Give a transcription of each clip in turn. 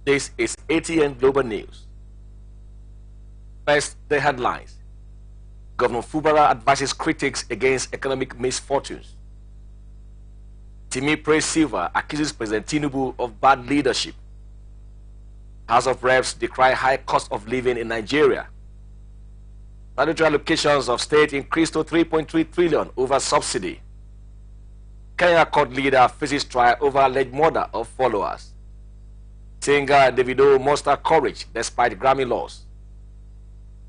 This is ATN Global News. First, the headlines. Governor Fubara advises critics against economic misfortunes. Timi Praise Silva accuses President Tinubu of bad leadership. House of Reps decry high cost of living in Nigeria. Statutory allocations of state increased to 3.3 trillion over subsidy. Kenya court leader faces trial over alleged murder of followers. Singer Davido muster courage despite Grammy loss.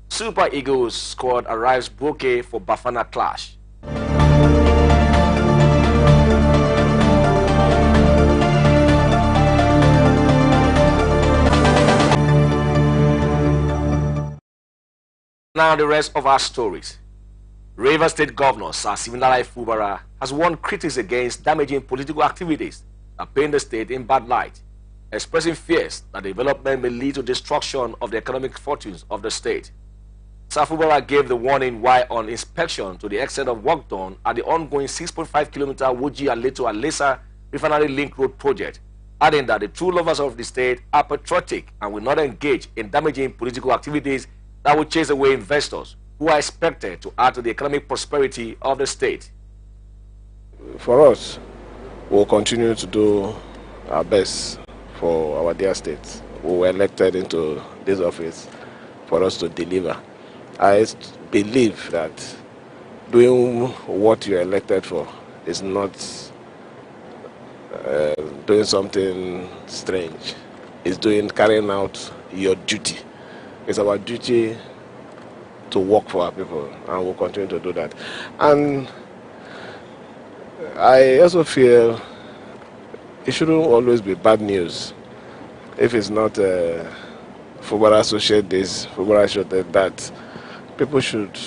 Super Eagles squad arrives Bouquet for Bafana clash. Now the rest of our stories. Rivers State Governor Sir Siminalayi Fubara has warned critics against damaging political activities that paint the state in bad light, expressing fears that development may lead to destruction of the economic fortunes of the state. Sir Fubara gave the warning while on inspection to the extent of work done at the ongoing 6.5-kilometer Wuji-Aleto-Alesa Refinery Link Road project, adding that the true lovers of the state are patriotic and will not engage in damaging political activities that will chase away investors who are expected to add to the economic prosperity of the state. For us, we'll continue to do our best for our dear state. We were elected into this office for us to deliver. I believe that doing what you're elected for is not doing something strange. It's carrying out your duty. It's our duty to work for our people, and we'll continue to do that. And I also feel it shouldn't always be bad news. If it's not Fubara associate this, Fubara should that, people should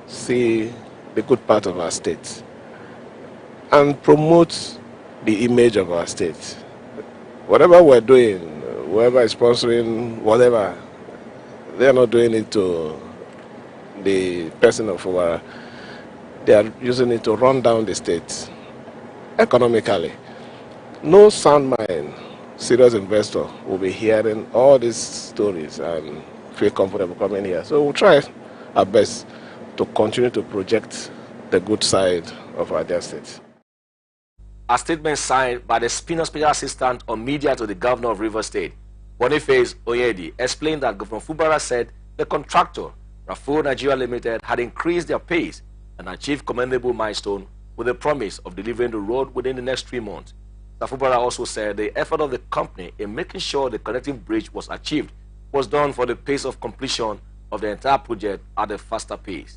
see the good part of our state and promote the image of our state. Whatever we're doing, whoever is sponsoring, whatever, they are not doing it to the person of Fubara. They are using it to run down the state economically. No sound mind, serious investor will be hearing all these stories and feel comfortable coming here. So we'll try our best to continue to project the good side of our dear state. A statement signed by the Special Assistant on Media to the Governor of Rivers State, Boniface Oyedi, explained that Governor Fubara said the contractor, Rafo Nigeria Limited, had increased their pace and achieved commendable milestone with the promise of delivering the road within the next 3 months. Fubara also said the effort of the company in making sure the connecting bridge was achieved was done for the pace of completion of the entire project at a faster pace.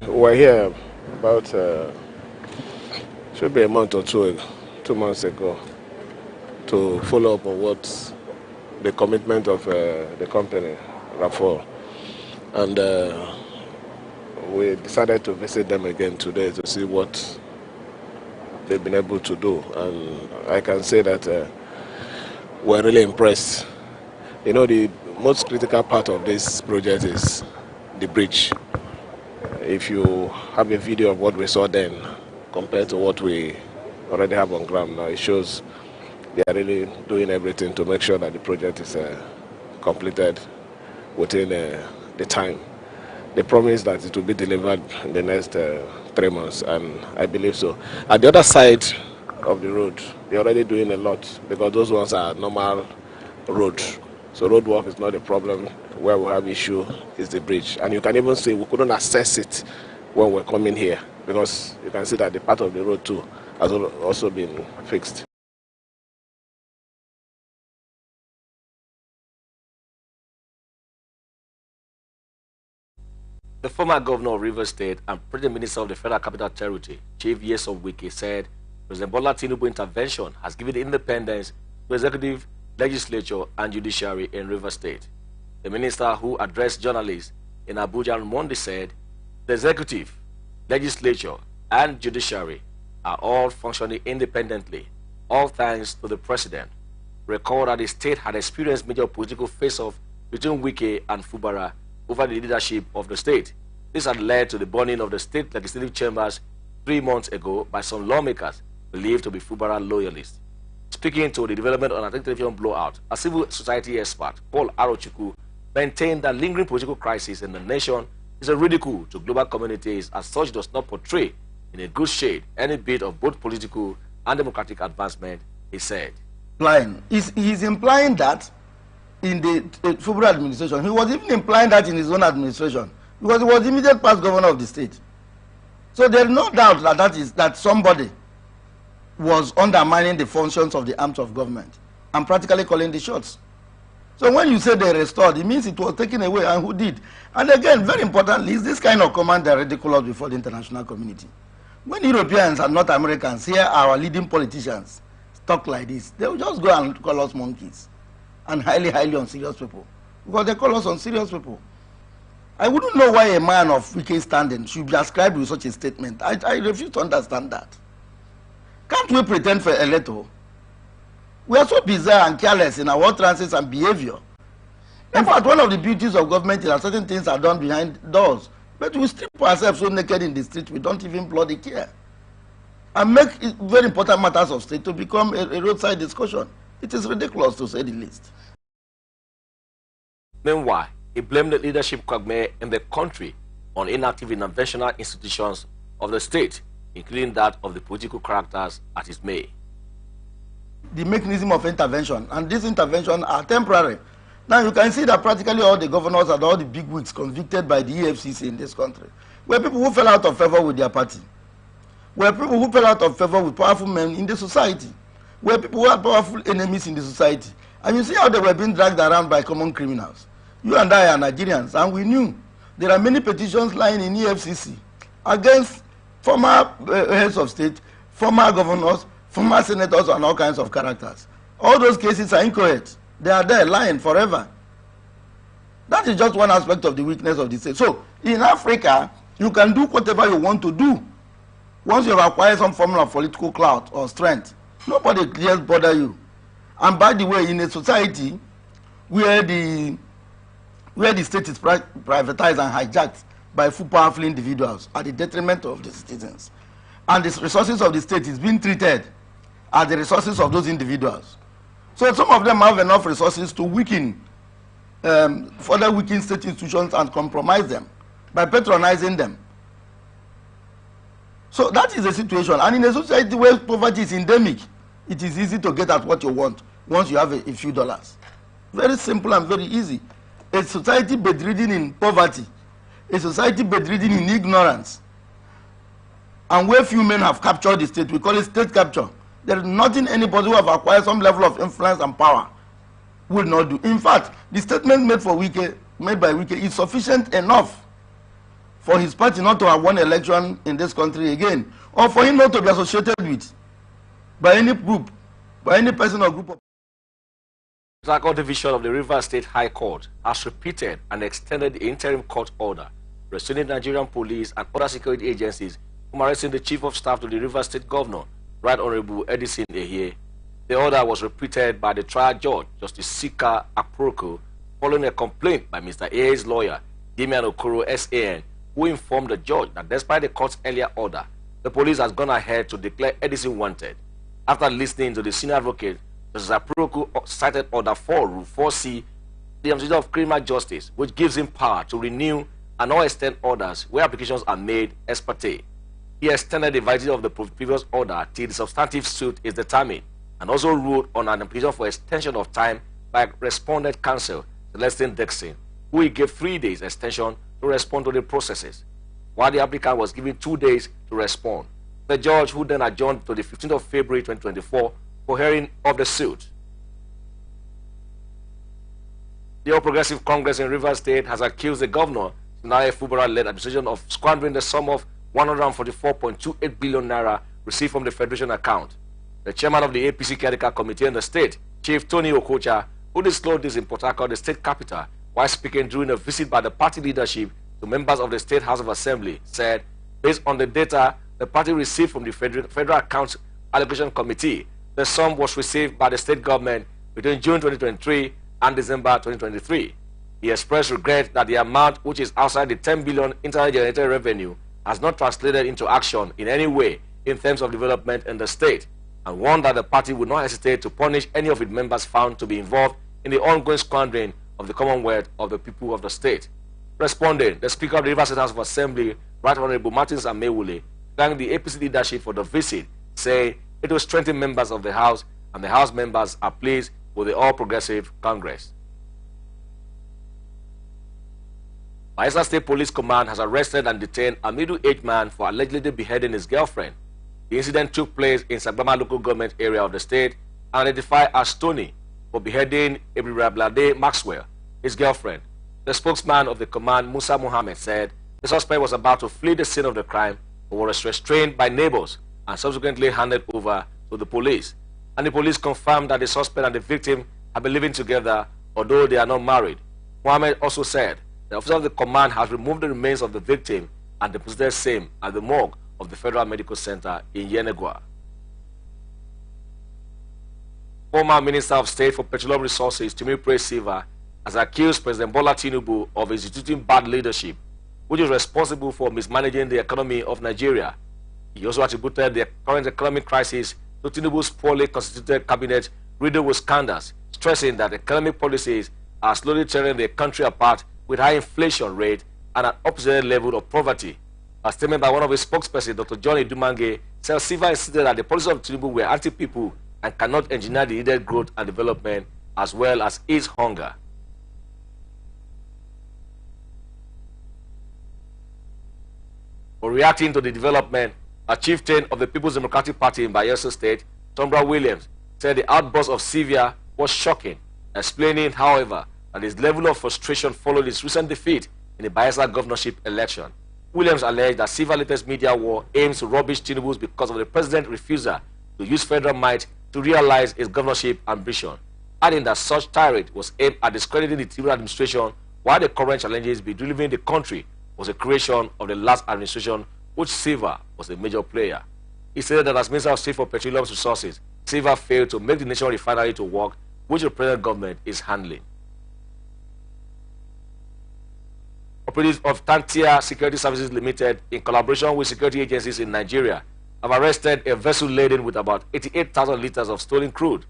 We're here about, should be a month or 2 months ago, to follow up on what the commitment of the company, Rafo. And we decided to visit them again today to see what they've been able to do. And I can say that we're really impressed. You know, the most critical part of this project is the bridge. If you have a video of what we saw then compared to what we already have on ground now, it shows they are really doing everything to make sure that the project is completed within the time. They promised that it will be delivered in the next 3 months, and I believe so. At the other side of the road, they're already doing a lot because those ones are normal roads. So road work is not a problem. Where we have issue is the bridge. And you can even see we couldn't access it when we're coming here because you can see that the part of the road too has also been fixed. The former governor of Rivers State and President Minister of the Federal Capital Territory, Chief Nyesom Wike, said President Bola Tinubu intervention has given independence to executive, legislature, and judiciary in Rivers State. The minister, who addressed journalists in Abuja on Monday, said the executive, legislature, and judiciary are all functioning independently, all thanks to the president. Recall that the state had experienced major political face-off between Wike and Fubara over the leadership of the state. This had led to the burning of the state legislative chambers 3 months ago by some lawmakers believed to be Fubara loyalists. Speaking to the Development on Television Blowout, a civil society expert, Paul Arochukwu, maintained that lingering political crisis in the nation is a ridicule to global communities, as such does not portray in a good shade any bit of both political and democratic advancement, he said. He's implying that in the Federal administration. He was even implying that in his own administration, because he was the immediate past governor of the state. So there is no doubt that somebody was undermining the functions of the arms of government and practically calling the shots. So when you say they restored, it means it was taken away, and who did? And again, very importantly, is this kind of command that ridiculous before the international community. When Europeans and North Americans hear our leading politicians talk like this, they will just go and call us monkeys and highly unserious people, because they call us unserious people. I wouldn't know why a man of wicked standing should be ascribed with such a statement. I refuse to understand that. Can't we pretend for a little? We are so bizarre and careless in our utterances and behavior. In fact, one of the beauties of government is that certain things are done behind doors. But we strip ourselves so naked in the street, we don't even bloody care. And make very important matters of state to become a roadside discussion. It is ridiculous, to say the least. Meanwhile, he blamed the leadership quagmire in the country on inactive interventional institutions of the state, including that of the political characters at its may. The mechanism of intervention, and these interventions are temporary. Now you can see that practically all the governors and all the big wigs convicted by the EFCC in this country were people who fell out of favor with their party, were people who fell out of favor with powerful men in the society, were people who had powerful enemies in the society. And you see how they were being dragged around by common criminals. You and I are Nigerians, and we knew there are many petitions lying in EFCC against former heads of state, former governors, former senators, and all kinds of characters. All those cases are incorrect. They are there lying forever. That is just one aspect of the weakness of the state. So in Africa, you can do whatever you want to do. Once you have acquired some form of political clout or strength, nobody just bother you. And by the way, in a society where the state is privatized and hijacked by full powerful individuals at the detriment of the citizens, and the resources of the state is being treated as the resources of those individuals. So some of them have enough resources to weaken, further weaken state institutions and compromise them by patronizing them. So that is the situation. And in a society where poverty is endemic, it is easy to get at what you want once you have a few dollars. Very simple and very easy. A society bedridden in poverty, a society bedridden in ignorance, and where few men have captured the state, we call it state capture. There is nothing anybody who have acquired some level of influence and power will not do. In fact, the statement made by Wike is sufficient enough for his party not to have won election in this country again, or for him not to be associated with by any group, by any person or group of. The Zakor Division of the Rivers State High Court has repeated and extended the interim court order restraining Nigerian police and other security agencies from arresting the Chief of Staff to the Rivers State Governor, Right Honorable Edison Ehie. The order was repeated by the trial judge, Justice Sika Aproko, following a complaint by Mr. Ehie's lawyer, Damian Okoro SAN, who informed the judge that despite the court's earlier order, the police has gone ahead to declare Edison wanted. After listening to the senior advocate, Justice Aproko cited Order 4, Rule 4C, the Administration of Criminal Justice, which gives him power to renew and or extend orders where applications are made ex parte. He extended the validity of the previous order till the substantive suit is determined, and also ruled on an application for extension of time by respondent counsel Celestine Dixon, who he gave 3 days extension to respond to the processes, while the applicant was given 2 days to respond. The judge, who then adjourned to the 15th of February 2024 for hearing of the suit. The All Progressive Congress in Rivers State has accused the governor, Sinai Fubara-led administration, of squandering the sum of 144.28 billion naira received from the Federation account. The chairman of the APC Caretaker Committee in the state, Chief Tony Okocha, who disclosed this in Port Harcourt, the state capital, while speaking during a visit by the party leadership to members of the State House of Assembly, said, based on the data the party received from the Federal Accounts Allocation Committee, the sum was received by the state government between June 2023 and December 2023. He expressed regret that the amount, which is outside the 10 billion internally generated revenue, has not translated into action in any way in terms of development in the state. and warned that the party would not hesitate to punish any of its members found to be involved in the ongoing squandering of the Commonwealth of the people of the state. Responding, the Speaker of the Rivers State House of Assembly, Right Honorable Martins Amewule, thanked the APC leadership for the visit, saying it will strengthen members of the House and the House members are pleased with the All Progressive Congress. Bayelsa State Police Command has arrested and detained a middle-aged man for allegedly beheading his girlfriend. The incident took place in Sagbama local government area of the state and identified as Tony for beheading Ibrahim Maxwell, his girlfriend. The spokesman of the command, Musa Mohammed, said the suspect was about to flee the scene of the crime but was restrained by neighbors and subsequently handed over to the police. And the police confirmed that the suspect and the victim have been living together, although they are not married. Mohammed also said the officer of the command has removed the remains of the victim and deposited same at the morgue of the Federal Medical Center in Yenegua. Former Minister of State for Petroleum Resources, Timothy Silva, has accused President Bola Tinubu of instituting bad leadership, which is responsible for mismanaging the economy of Nigeria. He also attributed the current economic crisis to Tinubu's poorly constituted cabinet riddled with scandals, stressing that economic policies are slowly tearing the country apart with high inflation rate and an unprecedented level of poverty. A statement by one of his spokespersons, Dr. Johnny Dumange, said Silva insisted that the policies of Tinubu were anti-people and cannot engineer the needed growth and development as well as ease hunger. For reacting to the development, a chieftain of the People's Democratic Party in Bayelsa State, Tombra Williams, said the outburst of Silva was shocking, explaining, however, that his level of frustration followed his recent defeat in the Bayelsa governorship election. Williams alleged that Silva's latest media war aims to rubbish Tinubu's because of the president's refusal to use federal might to realize his governorship ambition, adding that such tirade was aimed at discrediting the Tinubu administration, while the current challenges be delivering the country was a creation of the last administration, which Silva was a major player. He said that as Minister of State for Petroleum Resources, Silva failed to make the national refinery to work, which the present government is handling. Operatives of Tantia Security Services Limited, in collaboration with security agencies in Nigeria, have arrested a vessel laden with about 88,000 liters of stolen crude.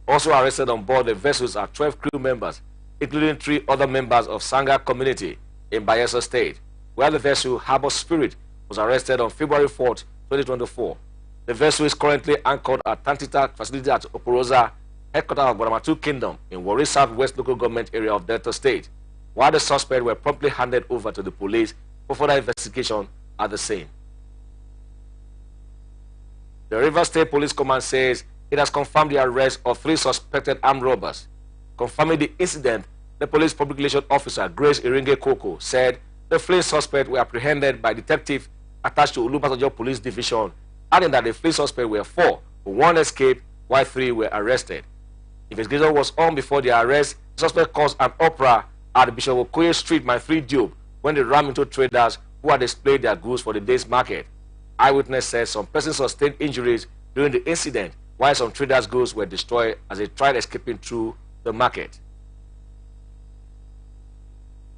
Also arrested on board the vessels are 12 crew members, including 3 other members of Sanga community in Bayelsa State, where the vessel Harbor Spirit was arrested on February 4, 2024. The vessel is currently anchored at Tantita facility at Okoroza, headquarters of Boramatu Kingdom in Warri Southwest local government area of Delta State, while the suspects were promptly handed over to the police for further investigation at the scene. The Rivers State Police Command says it has confirmed the arrest of 3 suspected armed robbers. Confirming the incident, the police public relations officer, Grace Iringe Koko, said the fleeing suspects were apprehended by detectives attached to Olubasanjo Police Division, adding that the fleeing suspects were 4, but 1 escaped while 3 were arrested. Investigation was on before the arrest. The suspect caused an uproar at Bishop Okoye Street, My 3 Dube, when they rammed into traders who had displayed their goods for the day's market. Eyewitness said some persons sustained injuries during the incident, while some traders' goods were destroyed as they tried escaping through the market.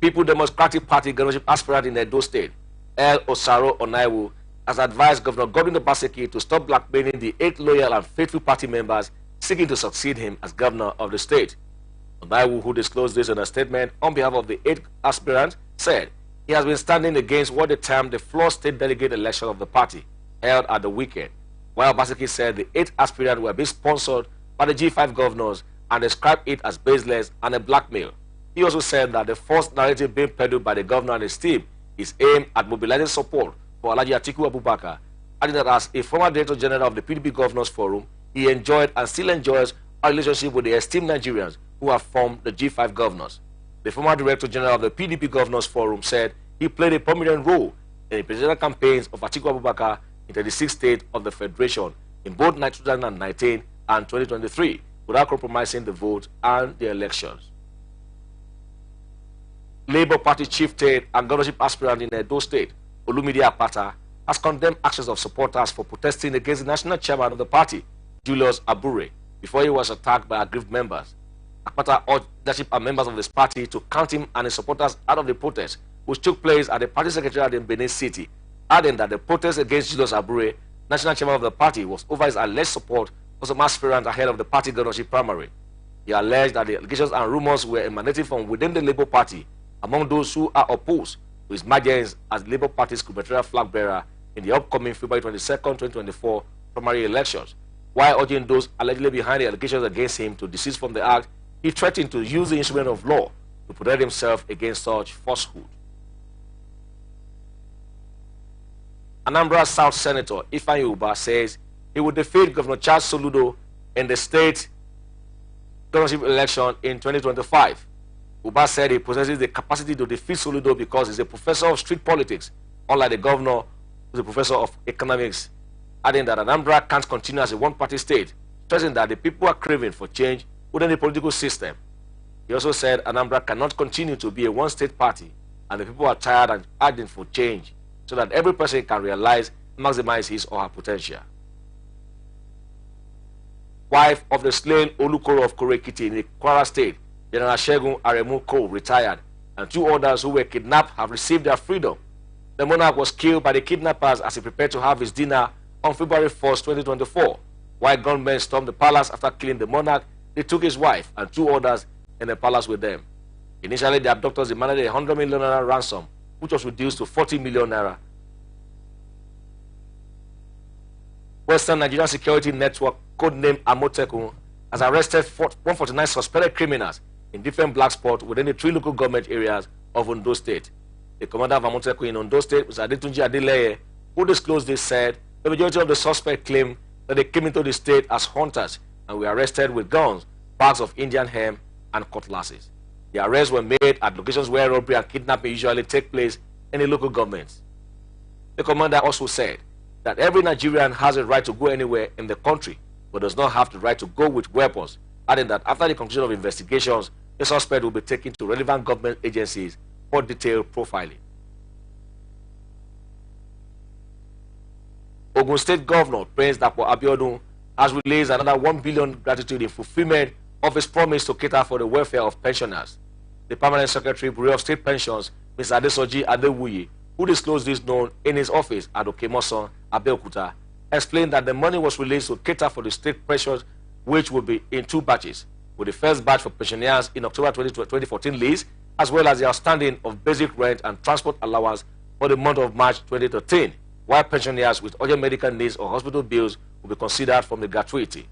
People Democratic Party governorship aspirant in Edo State, El Osaro Onaiwu, has advised Governor Godwin Obaseki to stop blackmailing the 8 loyal and faithful party members seeking to succeed him as governor of the state. Onaiwu, who disclosed this in a statement on behalf of the 8 aspirants, said he has been standing against what they termed the flawed state delegate election of the party held at the weekend, while Obaseki said the 8 aspirants were being sponsored by the G5 governors and described it as baseless and a blackmail. He also said that the false narrative being peddled by the governor and his team is aimed at mobilizing support for Alhaji Atiku Abubakar, adding that as a former Director General of the PDP Governors Forum, he enjoyed and still enjoys a relationship with the esteemed Nigerians who have formed the G5 governors. The former Director General of the PDP Governors Forum said he played a prominent role in the presidential campaigns of Atiku Abubakar in 36 states of the Federation in both 2019 and 2023, without compromising the vote and the elections. Labour Party chieftain and governorship aspirant in Edo State, Olumide Apata, has condemned actions of supporters for protesting against the national chairman of the party, Julius Abure, before he was attacked by aggrieved members. Apata urged leadership and members of his party to count him and his supporters out of the protest, which took place at the party secretariat in Benin City, adding that the protest against Julius Abure, national chairman of the party, was over his alleged support was an aspirant ahead of the party governorship primary. He alleged that the allegations and rumors were emanating from within the Labour Party among those who are opposed to his emergence as the Labour Party's gubernatorial flag bearer in the upcoming February 22nd, 2024 primary elections. While urging those allegedly behind the allegations against him to desist from the act, he threatened to use the instrument of law to protect himself against such falsehood. Anambra South Senator Ifeanyi Uba says he would defeat Governor Charles Soludo in the state governorship election in 2025. Uba said he possesses the capacity to defeat Soludo because he's a professor of street politics, unlike the governor who's a professor of economics, adding that Anambra can't continue as a one-party state, stressing that the people are craving for change within the political system. He also said Anambra cannot continue to be a one-state party, and the people are tired and urging for change, so that every person can realize and maximize his or her potential. Wife of the slain Olukoro of Korekiti in the Kwara State, General Shegun Aremu Ko, retired, and 2 others who were kidnapped have received their freedom. The monarch was killed by the kidnappers as he prepared to have his dinner on February 1st, 2024. While gunmen stormed the palace after killing the monarch, they took his wife and 2 others in the palace with them. Initially, the abductors demanded a 100 million naira ransom, which was reduced to 40 million naira. Western Nigerian Security Network, codenamed Amotekun, has arrested 149 suspected criminals in different black spots within the 3 local government areas of Ondo State. The commander of Amotekun in Ondo State, Mr. Adetunji Adeleye, who disclosed this, said the majority of the suspects claim that they came into the state as hunters and were arrested with guns, bags of Indian hemp, and cutlasses. The arrests were made at locations where robbery and kidnapping usually take place in the local governments. The commander also said that every Nigerian has a right to go anywhere in the country, but does not have the right to go with weapons, adding that after the conclusion of investigations, the suspect will be taken to relevant government agencies for detailed profiling. Ogun State Governor Prince Dapo Abiodun has released another 1 billion gratitude in fulfillment of his promise to cater for the welfare of pensioners. The Permanent Secretary, Bureau of State Pensions, Mr. Adesoji Adewuyi, who disclosed this known in his office at Okemoson, Abeokuta, explained that the money was released to cater for the state pensions, which will be in 2 batches, with the first batch for pensioners in October 2014 lease, as well as the outstanding of basic rent and transport allowance for the month of March 2013, while pensioners with urgent medical needs or hospital bills will be considered from the gratuity.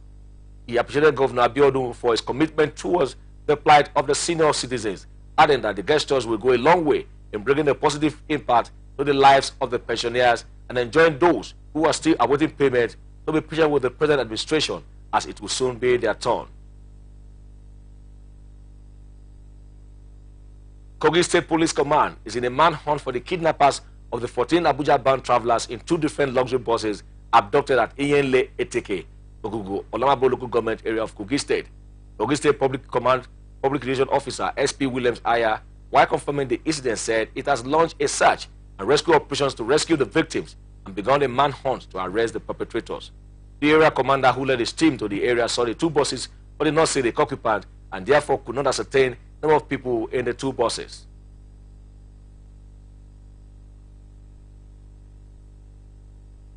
He appreciated Governor Abiodun for his commitment towards the plight of the senior citizens, adding that the gestures will go a long way in bringing a positive impact to the lives of the pensioners and enjoying those who are still awaiting payment to be patient with the present administration, as it will soon be their turn. Kogi State Police Command is in a manhunt for the kidnappers of the 14 Abuja-bound travelers in 2 different luxury buses abducted at Iyenle Eteke, Ogugu, Olamabo local government area of Kogi State. Kogi State Public Command Public Relations Officer SP Williams Aya, while confirming the incident, said it has launched a search and rescue operations to rescue the victims and begun a manhunt to arrest the perpetrators. The area commander who led his team to the area saw the 2 buses but did not see the occupant and therefore could not ascertain the number of people in the 2 buses.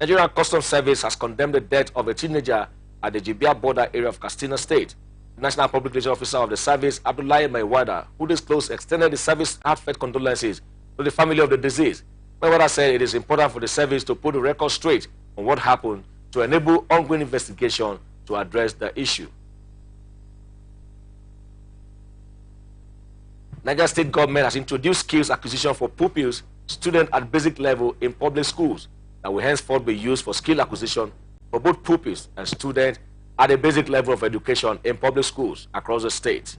Nigerian Customs Service has condemned the death of a teenager at the Jibia border area of Katsina State. The National Public Relations Officer of the service, Abdullahi Maiwada, who disclosed, extended the service heartfelt condolences to the family of the deceased. Maiwada said it is important for the service to put the record straight on what happened to enable ongoing investigation to address the issue. Niger State government has introduced skills acquisition for pupils, students at basic level in public schools that will henceforth be used for skill acquisition for both pupils and students at a basic level of education in public schools across the state.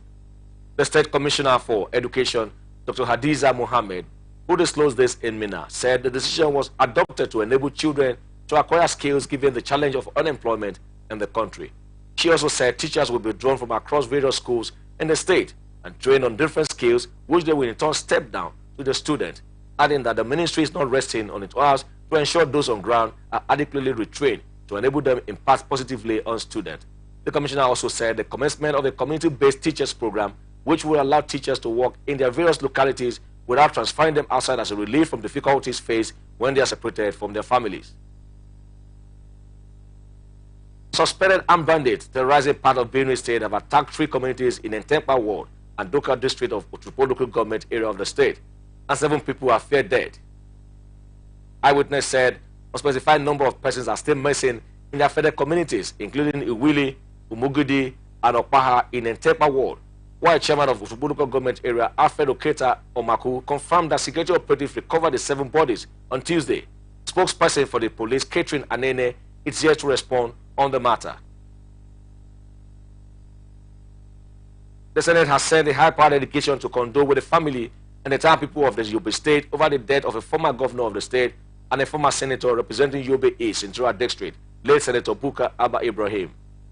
The State Commissioner for Education, Dr. Hadiza Mohammed, who disclosed this in Mina, said the decision was adopted to enable children to acquire skills given the challenge of unemployment in the country. She also said teachers will be drawn from across various schools in the state and trained on different skills, which they will in turn step down to the student, adding that the ministry is not resting on its hours to ensure those on ground are adequately retrained to enable them to impact positively on students. The commissioner also said the commencement of the community-based teachers program, which will allow teachers to work in their various localities without transferring them outside as a relief from difficulties faced when they are separated from their families. Suspected armed bandits terrorizing part of Benue State have attacked 3 communities in Entempa Ward and Doka district of Otupo local government area of the state, and 7 people are feared dead. Eyewitness said a specified number of persons are still missing in the affected communities, including Iwili, Umugudi, and Okpaha in Entempa Ward, while chairman of Otupo local government area, Alfred Oketa Omaku, confirmed that security operatives recovered the 7 bodies on Tuesday. Spokesperson for the police, Catherine Anene, is here to respond on the matter. The Senate has sent a high-powered delegation to condole with the family and the entire people of the Yobe State over the death of a former governor of the state and a former senator representing Yobe East in Tura District, late Senator Buka Abba Ibrahim.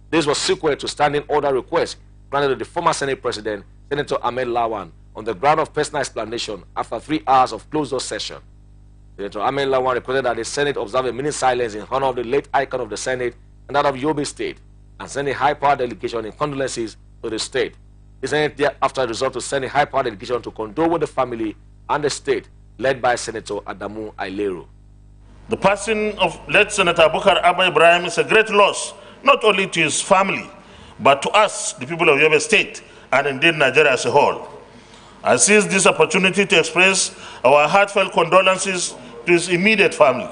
This was sequel to standing order request granted to the former Senate President, Senator Ahmed Lawan, on the ground of personal explanation after 3 hours of closed-door session. Senator Ahmed Lawan requested that the Senate observe a minute silence in honor of the late icon of the Senate and that of Yobe State, and send a high-powered delegation in condolences to the state. The Senate thereafter resolved to send a high-powered delegation to condole with the family and the state, led by Senator Adamu Ailero. The passing of late Senator Bukar Abba Ibrahim is a great loss, not only to his family, but to us, the people of Yobe State, and indeed Nigeria as a whole. I seize this opportunity to express our heartfelt condolences to his immediate family,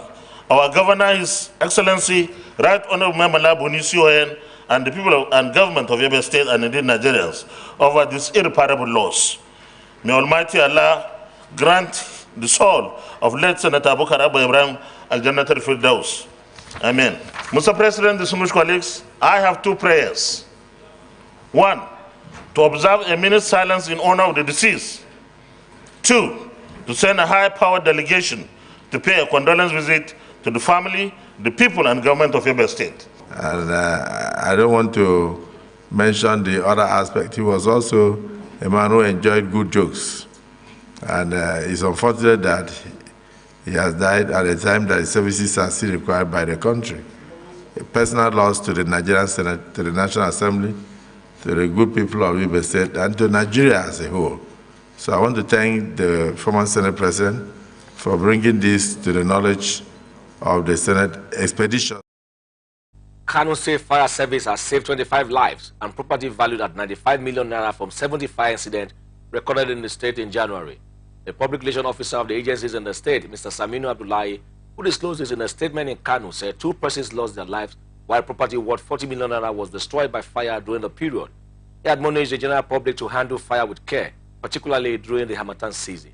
our governor, His Excellency, Right Honorable Mamala Bonisi and the people and government of Yobe State and indeed Nigerians over this irreparable loss. May Almighty Allah grant the soul of late Senator Bukar Abba Ibrahim Al-Jannat al-Firdaus. Amen. Mr. President, distinguished colleagues, I have 2 prayers. 1, to observe a minute's silence in honor of the deceased. 2, to send a high-powered delegation to pay a condolence visit to the family, the people, and government of Yobe State. And I don't want to mention the other aspect. He was also a man who enjoyed good jokes. And it's unfortunate that he has died at a time that his services are still required by the country. A personal loss to the Nigerian Senate, to the National Assembly, to the good people of Yobe State, and to Nigeria as a whole. So I want to thank the former Senate President for bringing this to the knowledge of the Senate expedition. Kano State Fire Service has saved 25 lives and property valued at 95 million naira from 70 fire incidents recorded in the state in January. The public relations officer of the agencies in the state, Mr. Saminu Abdullahi, who disclosed this in a statement in Kano, said 2 persons lost their lives while property worth 40 million naira was destroyed by fire during the period. He admonished the general public to handle fire with care, particularly during the Harmattan season.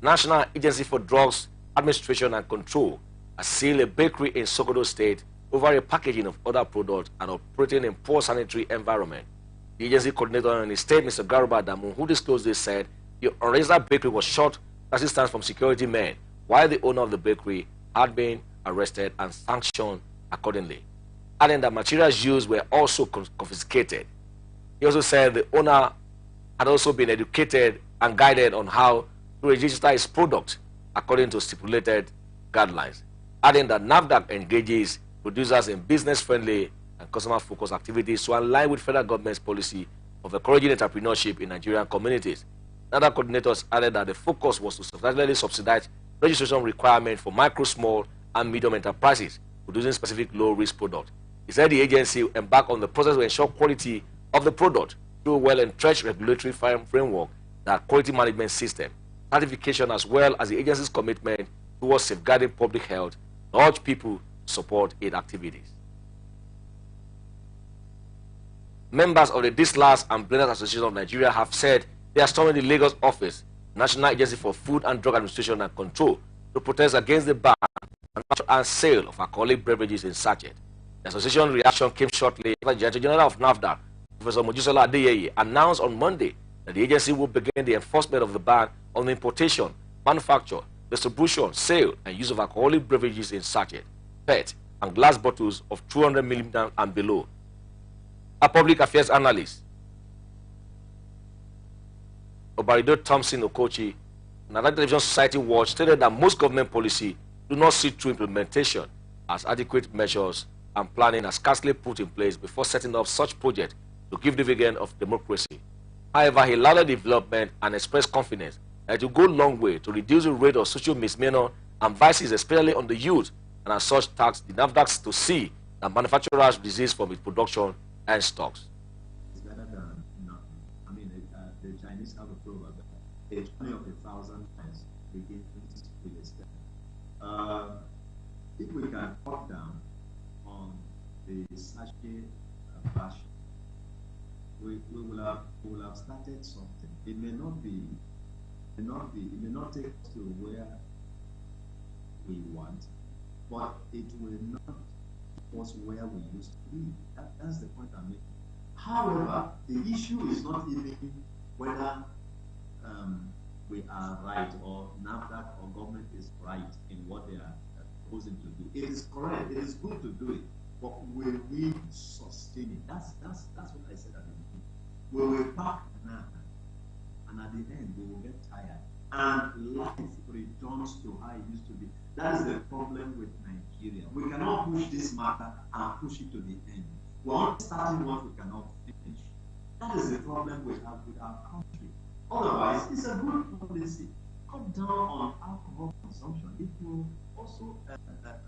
National Agency for Drugs Administration and Control has sealed a bakery in Sokoto State over a packaging of other products and operating in poor sanitary environment. The agency coordinator in the state, Mr. Garuba Adamu, who disclosed this, said the Oreza bakery was short assistance from security men, while the owner of the bakery had been arrested and sanctioned accordingly, adding that materials used were also confiscated. He also said the owner had also been educated and guided on how to register his product according to stipulated guidelines, adding that NAFDAC engages producers in business-friendly and customer-focused activities to align with federal government's policy of encouraging entrepreneurship in Nigerian communities. Other coordinators added that the focus was to substantially subsidize registration requirements for micro, small, and medium enterprises producing specific low-risk products. He said the agency embarked on the process to ensure quality of the product through a well-entrenched regulatory framework, that quality management system, certification, as well as the agency's commitment towards safeguarding public health, and urge people to support its activities. Members of the Distilers and Blenders Association of Nigeria have said they are storming the Lagos office, National Agency for Food and Drug Administration and Control, to protest against the ban and sale of alcoholic beverages in sachet. The association reaction came shortly after the Director General of NAFDAC, Professor Mojisola Adeyeye, announced on Monday that the agency will begin the enforcement of the ban on the importation, manufacture, distribution, sale, and use of alcoholic beverages in sachet, PET, and glass bottles of 200 ml and below. A public affairs analyst, Obarido Thompson Okochi, Nigeria Television Society Watch, stated that most government policy do not see through implementation, as adequate measures and planning are scarcely put in place before setting up such projects to give dividend of democracy. However, he lauded development and expressed confidence that it will go a long way to reduce the rate of social misdemeanor and vices, especially on the youth, and as such tasked the NAFDAC to see that manufacturers desist from its production and stocks. It's better than nothing. I mean, the Chinese have a proverb that a journey of 1,000 miles begins with a step. If we can cut down on the sachet fashion, we will have started something. It may not take us to where we want, but it will not take us where we used to be. That's the point I'm making. However, the issue is not even whether we are right or NAFDAC or government is right in what they are proposing to do. It is correct. It is good to do it, but will we sustain it? That's what I said at the beginning. We will back now, and at the end we will get tired, and life returns to how it used to be. That is the problem with Nigeria. We cannot push this matter and push it to the end. We're only starting what we cannot finish. That is the problem we have with our country. Otherwise, it's a good policy. Cut down on alcohol consumption. It will also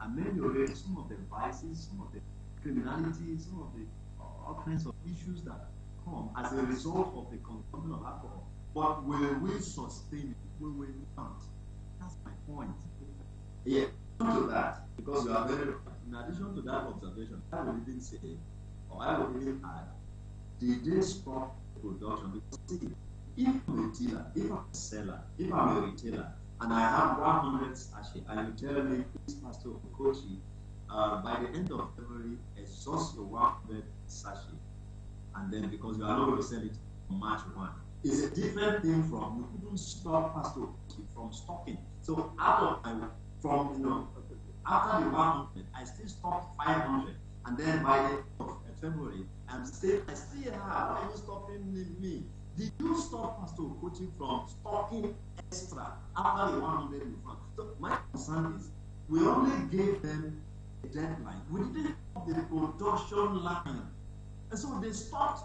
ameliorate some of the vices, some of the criminality, some of the all kinds of issues that come as a result of the consumption of alcohol. But will we sustain it? We will not. That's my point. Yeah, to that, because you are very right. In addition to that observation, I would even say, or I would even add, did they stop production? Because see, if I'm a dealer, if I'm a seller, if I'm a retailer, and I have 100 sachets, and you tell me, please, Pastor Okochi, by the end of February, exhaust your 100 sachets, and then because you are not going to sell it on March 1, is a different thing from you couldn't stop Pastor Okochi from stocking. So out of after the 100, I still stocked 500, and then by the end of February, I still have. Why are you stopping me? Did you stop Pastor Okochi from stocking extra after the 100 you found? So my concern is, we only gave them a deadline. We didn't have the production line, and so they stopped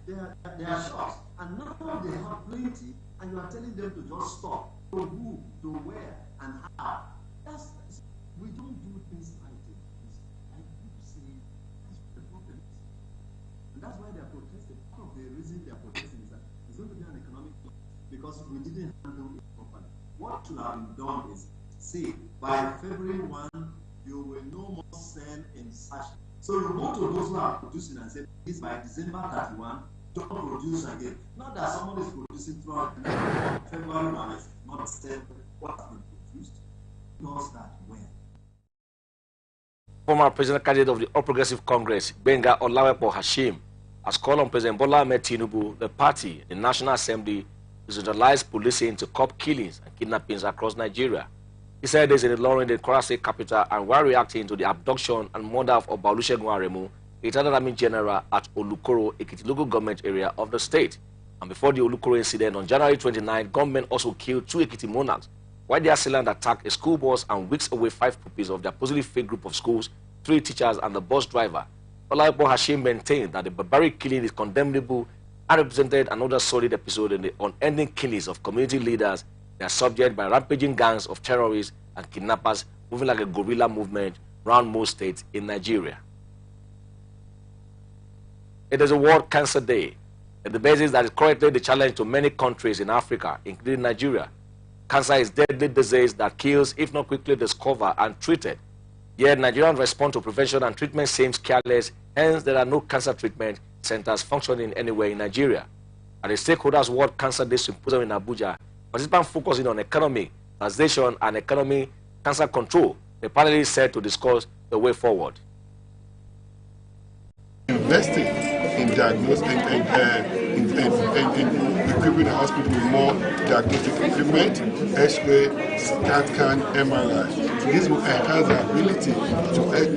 their shops, and now they have plenty, and you are telling them to just stop. To who, to where, and how? We don't do things like this. I keep saying that's what the problem is. And that's why they are protesting. Part of the reason they are protesting is that it's going to be an economic loss because we didn't handle it properly. What should have been done is, see, by February 1, you will no more sell in sachet. So you go to those who are producing and say, please, by December 31, don't produce again. Not that someone is producing throughout February 1 is not sell what has been produced. Knows that when. Former president candidate of the All Progressive Congress, Benga Olawepo Hashim, has called on President Bola Ahmed Tinubu, the party, the National Assembly, to centralize policing to curb killings and kidnappings across Nigeria. He said this in the Lorraine, the Kwara State capital, and while reacting to the abduction and murder of Oba Olusegun Aremu, a retired Army general at Olukoro, Ekiti local government area of the state. And before the Olukoro incident on January 29, gunmen also killed 2 Ekiti monarchs, while the assailant attacked a school bus and whisked away 5 pupils of the supposedly fake group of schools, 3 teachers and the bus driver. Olawepo Hashim maintained that the barbaric killing is condemnable and represented another solid episode in the unending killings of community leaders that are subject by rampaging gangs of terrorists and kidnappers moving like a guerrilla movement around most states in Nigeria. It is a World Cancer Day, at the basis that is currently the challenge to many countries in Africa, including Nigeria. Cancer is a deadly disease that kills if not quickly discovered and treated. Yet Nigerians' response to prevention and treatment seems careless, hence there are no cancer treatment centers functioning anywhere in Nigeria. At the Stakeholders World Cancer Day Symposium in Abuja, participants focusing on economy, taxation, and economic cancer control, the panelists said to discuss the way forward. Investing in diagnosing in equipping the hospital with more diagnostic equipment, X-ray, scan, MRI. This will enhance the ability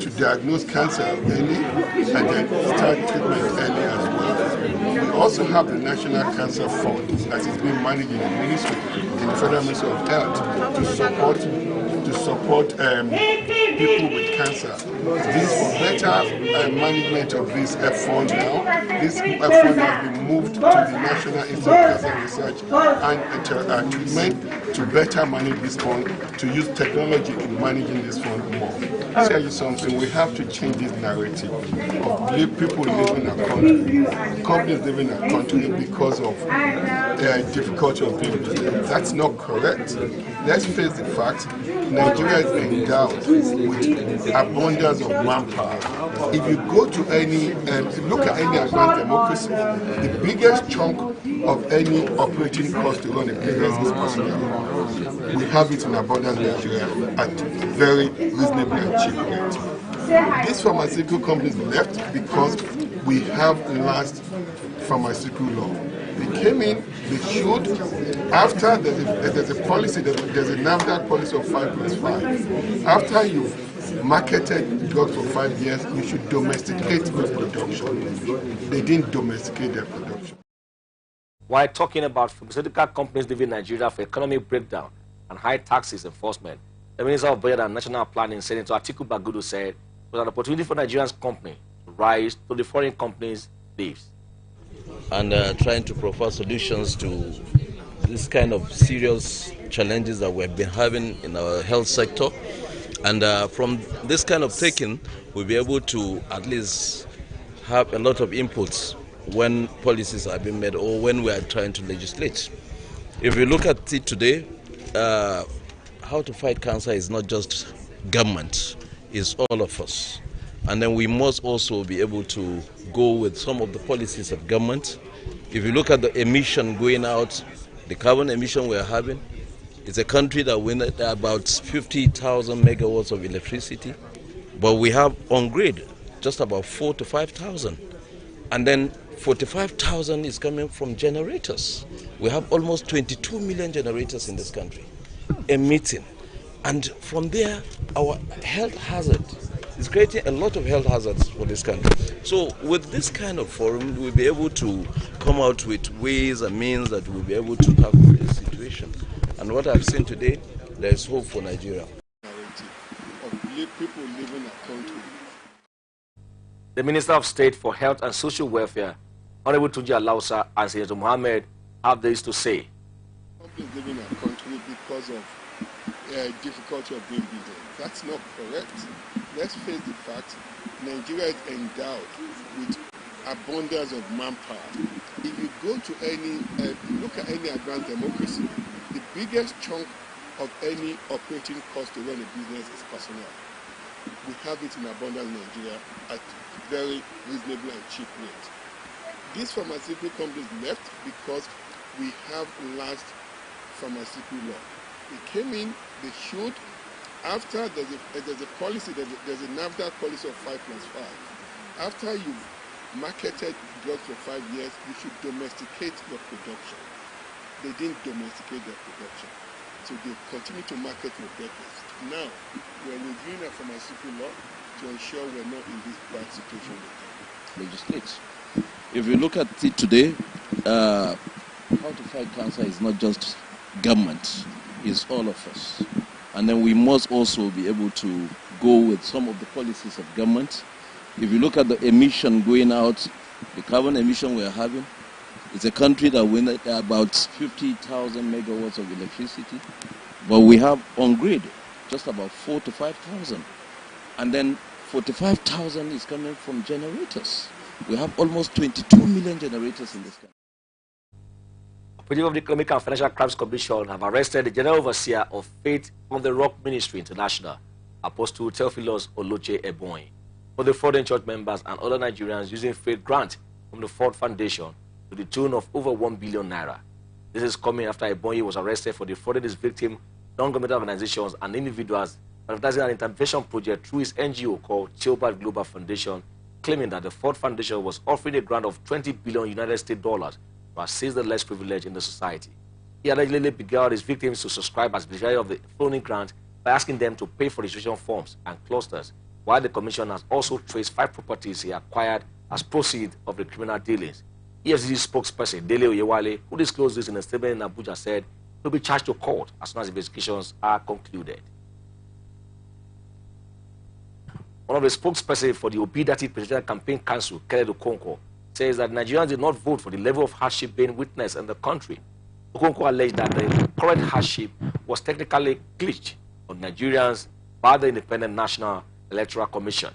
to diagnose cancer early and then start treatment early as well. We also have the National Cancer Fund that is being managed in the Ministry, in the Federal Ministry of Health, to support people with cancer. This is for better management of this fund now. This fund has been moved to the National Institute of Cancer Research and Treatment to better manage this fund, to use technology in managing this fund more. I'll tell you something, we have to change this narrative of people living in our country, companies living in our country because of difficulty of doing business. That's not correct. Let's face the fact, Nigeria is endowed with abundance of manpower. If you go to any, look at any advanced democracy, the biggest chunk of any operating cost to run a business is personnel. We have it in abundance in Nigeria at very reasonable and cheap rate. These pharmaceutical companies left because we have last pharmaceutical law. They came in, they should, after there's a policy, there's a NAFDAC policy of 5+5. After you've marketed drugs for 5 years, you should domesticate your production. They didn't domesticate their production. While talking about pharmaceutical companies leaving Nigeria for economic breakdown and high taxes enforcement, the Minister of Budget and National Planning, Senator Atiku Bagudu, said it was an opportunity for Nigerian companies to rise to the foreign companies' leaves. And trying to provide solutions to this kind of serious challenges that we've been having in our health sector. And from this kind of thinking, we'll be able to at least have a lot of inputs when policies are being made or when we are trying to legislate. If you look at it today, how to fight cancer is not just government, it's all of us. And then we must also be able to go with some of the policies of government. If you look at the emission going out, the carbon emission we're having, it's a country that we need about 50,000 megawatts of electricity, but we have on grid just about 4,000 to 5,000. And then 45,000 is coming from generators. We have almost 22 million generators in this country emitting. And from there, our health hazard is creating a lot of health hazards for this country. So with this kind of forum, we'll be able to come out with ways and means that we'll be able to tackle this situation. And what I've seen today, there is hope for Nigeria. Of people living in a country. The Minister of State for Health and Social Welfare, Honorable Tunji Alausa, and Senator Mohammed have this to say. Companies living in a country because of difficulty of doing business. That's not correct. Let's face the fact, Nigeria is endowed with abundance of manpower. If you go to any, look at any advanced democracy, the biggest chunk of any operating cost to run a business is personnel. We have it in abundance in Nigeria at very reasonable and cheap rate. These pharmaceutical companies left because we have large pharmaceutical law. They came in, they should, after there's a policy, there's a NAFDAC policy of 5+5. After you've marketed drugs for 5 years, you should domesticate your production. They didn't domesticate their production. So they continue to market for decades. Now, we're reviewing our pharmaceutical law to ensure we're not in this bad situation again. Legislate. If you look at it today, how to fight cancer is not just government, it's all of us. And then we must also be able to go with some of the policies of government. If you look at the emission going out, the carbon emission we're having, it's a country that we need about 50,000 megawatts of electricity, but we have on grid just about 4,000 to 5,000. And then 45,000 is coming from generators. We have almost 22 million generators in this country. Operative of the Economic and Financial Crimes Commission have arrested the General Overseer of Faith on the Rock Ministry International, Apostle Theophilus Oloche Ebonyi, for the frauding church members and other Nigerians using faith grant from the Ford Foundation to the tune of over 1 billion naira. This is coming after Ebonyi was arrested for defrauding his victim, non-governmental organizations and individuals, advertising an intervention project through his NGO called Chilbert Global Foundation, claiming that the Ford Foundation was offering a grant of $20 billion United States dollars to assist the less privileged in the society. He allegedly beguiled his victims to subscribe as beneficiary of the phony grant by asking them to pay for registration forms and clusters, while the commission has also traced 5 properties he acquired as proceeds of the criminal dealings. EFCC spokesperson Dele Oyewale, who disclosed this in a statement in Abuja, said he will be charged to court as soon as investigations are concluded. One of the spokespersons for the Obidati Presidential Campaign Council, Kennedy Okonkwo, says that Nigerians did not vote for the level of hardship being witnessed in the country. Okonkwo alleged that the current hardship was technically glitched on Nigerians by the Independent National Electoral Commission,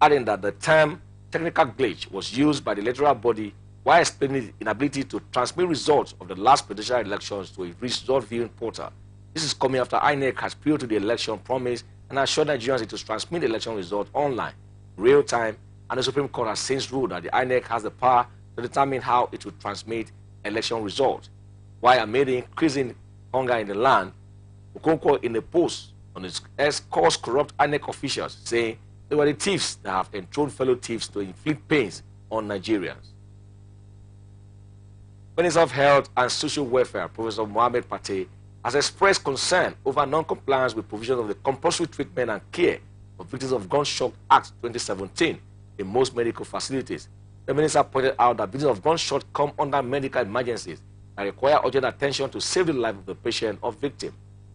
adding that the term technical glitch was used by the electoral body while explaining the inability to transmit results of the last presidential elections to a result viewing portal. This is coming after INEC has prior to the election promised and assured Nigerians it will transmit the election results online, real time, and the Supreme Court has since ruled that the INEC has the power to determine how it will transmit election results. While amid the increasing hunger in the land, Okonkwo in a post on his ex calls corrupt INEC officials, saying they were the thieves that have enthroned fellow thieves to inflict pains on Nigerians. Minister of Health and Social Welfare, Professor Mohammed Pate, has expressed concern over non-compliance with provisions of the Compulsory Treatment and Care of Victims of Gunshot Act 2017 in most medical facilities. The minister pointed out that victims of gunshot come under medical emergencies that require urgent attention to save the life of the patient or victim.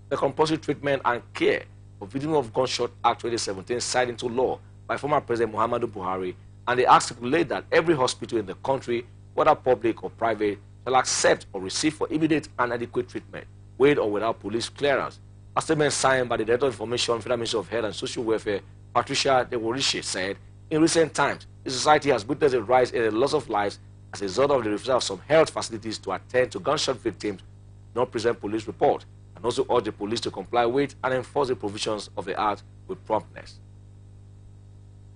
The Compulsory Treatment and Care of Victims of Gunshot Act 2017 signed into law by former President Muhammadu Buhari, and they stipulate that every hospital in the country, whether public or private, shall accept or receive for immediate and adequate treatment, with or without police clearance. A statement signed by the Director of Information, Federal Ministry of Health and Social Welfare, Patricia Deworishi, said, in recent times, the society has witnessed a rise in the loss of lives as a result of the refusal of some health facilities to attend to gunshot victims, not present police report, and also urge the police to comply with and enforce the provisions of the Act with promptness.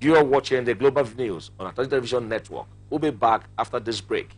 You are watching the Global News on our television network. We'll be back after this break.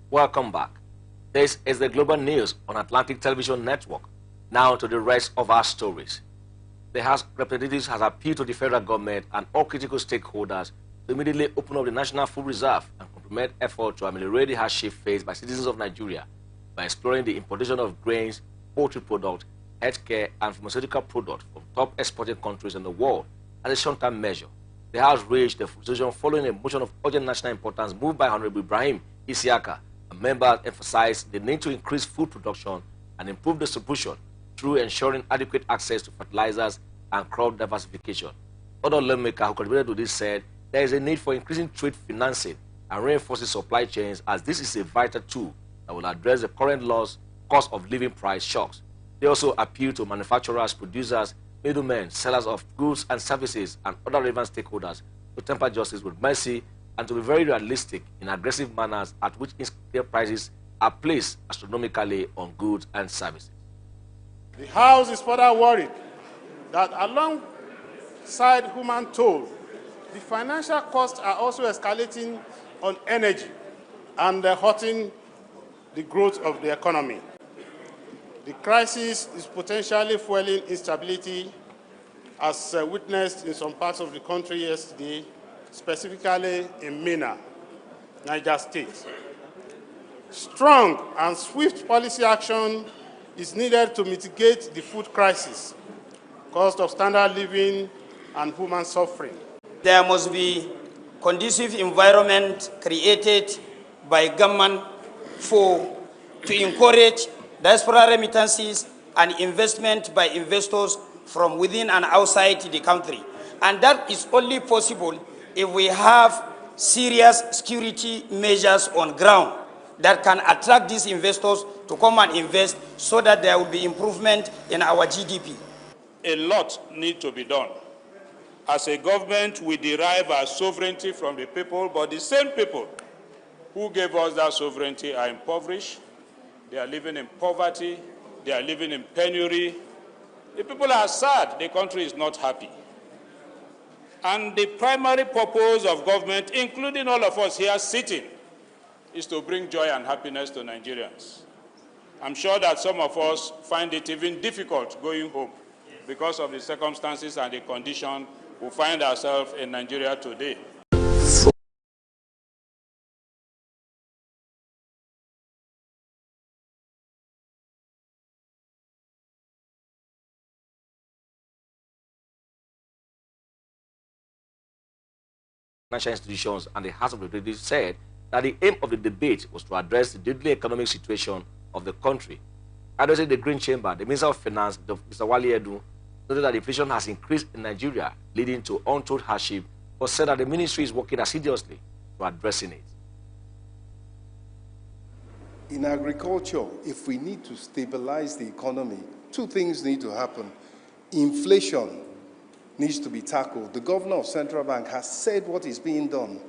Welcome back. This is the Global News on Atlantic Television Network. Now to the rest of our stories. The House of Representatives has appealed to the federal government and all critical stakeholders to immediately open up the National Food Reserve and complement efforts to ameliorate the hardship faced by citizens of Nigeria by exploring the importation of grains, poultry products, healthcare, and pharmaceutical products from top exporting countries in the world as a short-term measure. The House raised the decision following a motion of urgent national importance moved by Honorable Ibrahim Isiaka. Members emphasized the need to increase food production and improve distribution through ensuring adequate access to fertilizers and crop diversification. Other lawmakers who contributed to this said there is a need for increasing trade financing and reinforcing supply chains, as this is a vital tool that will address the current cost of living price shocks. They also appeal to manufacturers, producers, middlemen, sellers of goods and services, and other relevant stakeholders to temper justice with mercy and to be very realistic in aggressive manners at which insecure prices are placed astronomically on goods and services. The House is further worried that alongside human toll, the financial costs are also escalating on energy and hurting the growth of the economy. The crisis is potentially fueling instability, as witnessed in some parts of the country yesterday, specifically in Minna, Niger State. Strong and swift policy action is needed to mitigate the food crisis, cost of standard living, and human suffering. There must be conducive environment created by government to encourage diaspora remittances and investment by investors from within and outside the country. And that is only possible if we have serious security measures on ground that can attract these investors to come and invest so that there will be improvement in our GDP. A lot needs to be done. As a government, we derive our sovereignty from the people, but the same people who gave us that sovereignty are impoverished. They are living in poverty. They are living in penury. The people are sad. The country is not happy. And the primary purpose of government, including all of us here sitting, is to bring joy and happiness to Nigerians. I'm sure that some of us find it even difficult going home because of the circumstances and the condition we find ourselves in Nigeria today. Financial institutions and the House of Representatives said that the aim of the debate was to address the deadly economic situation of the country. Addressing the Green Chamber, the Minister of Finance, Mr. Wale Edun, noted that inflation has increased in Nigeria, leading to untold hardship, but said that the ministry is working assiduously to addressing it. In agriculture, if we need to stabilize the economy, two things need to happen. Inflation needs to be tackled. The governor of Central Bank has said what is being done.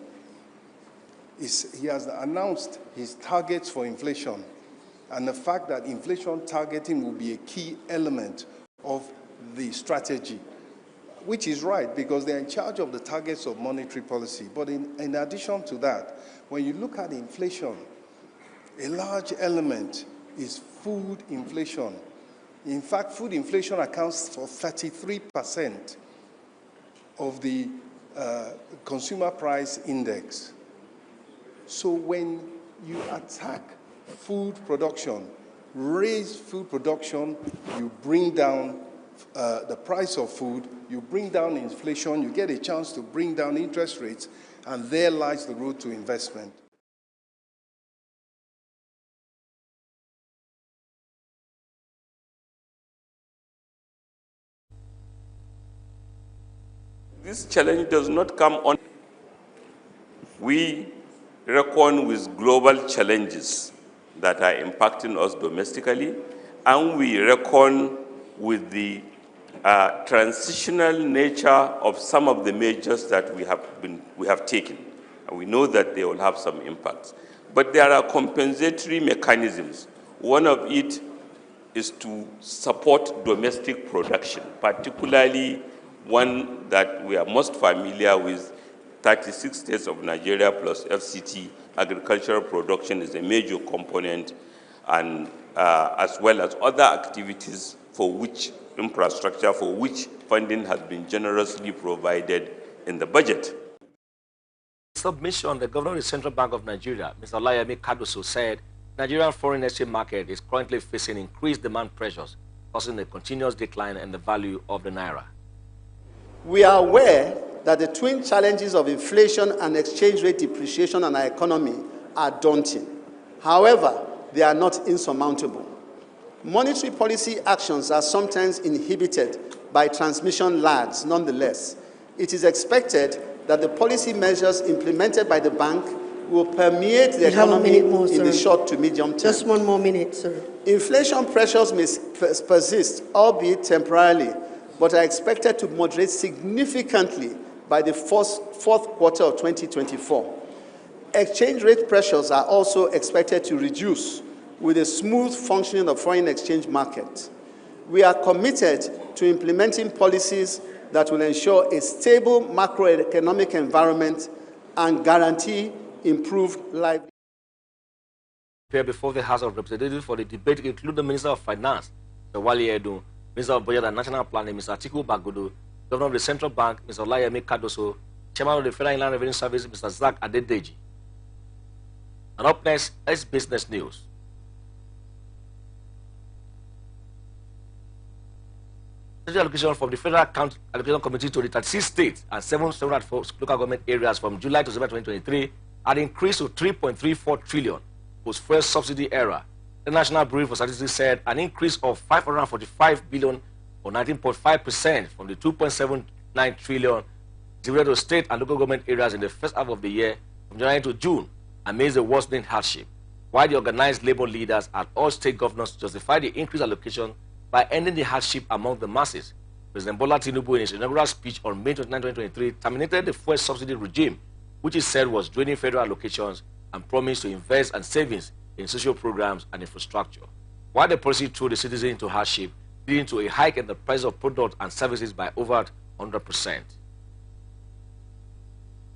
He has announced his targets for inflation, and the fact that inflation targeting will be a key element of the strategy, which is right because they're in charge of the targets of monetary policy. But in addition to that, when you look at inflation, a large element is food inflation. In fact, food inflation accounts for 33% of the consumer price index. So when you attack food production, raise food production, you bring down the price of food, you bring down inflation, you get a chance to bring down interest rates, and there lies the road to investment. This challenge does not come on. We reckon with global challenges that are impacting us domestically, and we reckon with the transitional nature of some of the measures that we have taken. And we know that they will have some impacts. But there are compensatory mechanisms. One of it is to support domestic production, particularly one that we are most familiar with, 36 states of Nigeria plus FCT, agricultural production is a major component, and as well as other activities for which infrastructure, for which funding has been generously provided in the budget. Submission, the Governor of the Central Bank of Nigeria, Mr. Olayemi Kadoso, said Nigerian foreign exchange market is currently facing increased demand pressures, causing a continuous decline in the value of the naira. We are aware that the twin challenges of inflation and exchange rate depreciation on our economy are daunting. However, they are not insurmountable. Monetary policy actions are sometimes inhibited by transmission lags. Nonetheless, it is expected that the policy measures implemented by the bank will permeate the economy in the short to medium term. Just 1 more minute, sir. Inflation pressures may persist, albeit temporarily, but are expected to moderate significantly by the fourth quarter of 2024. Exchange rate pressures are also expected to reduce with a smooth functioning of foreign exchange market. We are committed to implementing policies that will ensure a stable macroeconomic environment and guarantee improved livelihood. Here before the House of Representatives for the debate include the Minister of Finance, Mr. Wale Edun, Minister of Budget and National Planning, Mr. Atiku Bagudu, Governor of the Central Bank, Mr. Olayemi Kadoso, Chairman of the Federal Inland Revenue Service, Mr. Zach Adedeji. And up next is business news. Allocation from the Federal Account Allocation Committee to the 36 states and 704 local government areas from July to September 2023 had increased to 3.34 trillion post-first subsidy era. The National Bureau for Statistics said an increase of 545 billion or 19.5% from the 2.7 1.9 trillion distributed to state and local government areas in the first half of the year from January to June amidst the worsening hardship, while the organized labor leaders at all state governors justify the increased allocation by ending the hardship among the masses. President Bola Tinubu, in his inaugural speech on May 29, 2023, terminated the fuel subsidy regime, which he said was draining federal allocations, and promised to invest and savings in social programs and infrastructure. While the policy threw the citizens into hardship, leading to a hike in the price of products and services by over 100%.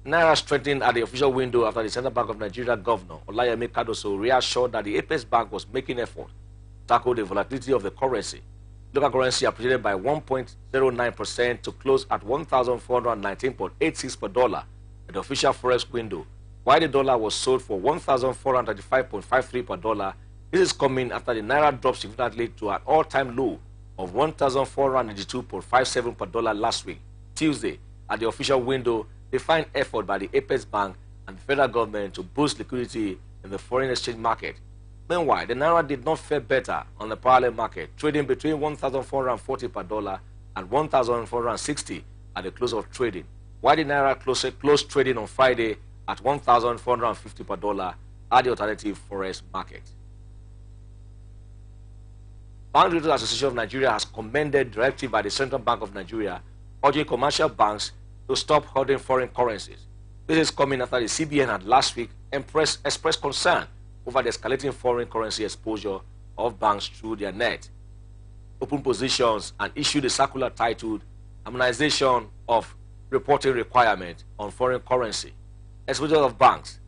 Naira strengthened at the official window after the Central Bank of Nigeria Governor Olayemi Kadoso reassured that the Apex Bank was making effort to tackle the volatility of the currency. Local currency appreciated by 1.09% to close at 1,419.86 per dollar at the official forex window, while the dollar was sold for 1,435.53 per dollar. This is coming after the Naira dropped significantly to an all-time low of 1,482.57 per dollar last week, Tuesday. At the official window, they find effort by the Apex Bank and the federal government to boost liquidity in the foreign exchange market. Meanwhile, the Naira did not fare better on the parallel market, trading between 1,440 per dollar and 1,460 at the close of trading, while the Naira closed trading on Friday at 1,450 per dollar at the alternative forex market. Bank Directors Association of Nigeria has commended directive by the Central Bank of Nigeria urging commercial banks to stop holding foreign currencies. This is coming after the CBN had last week expressed concern over the escalating foreign currency exposure of banks through their net open positions and issued a circular titled Harmonization of Reporting Requirement on Foreign Currency, Exposure of Banks,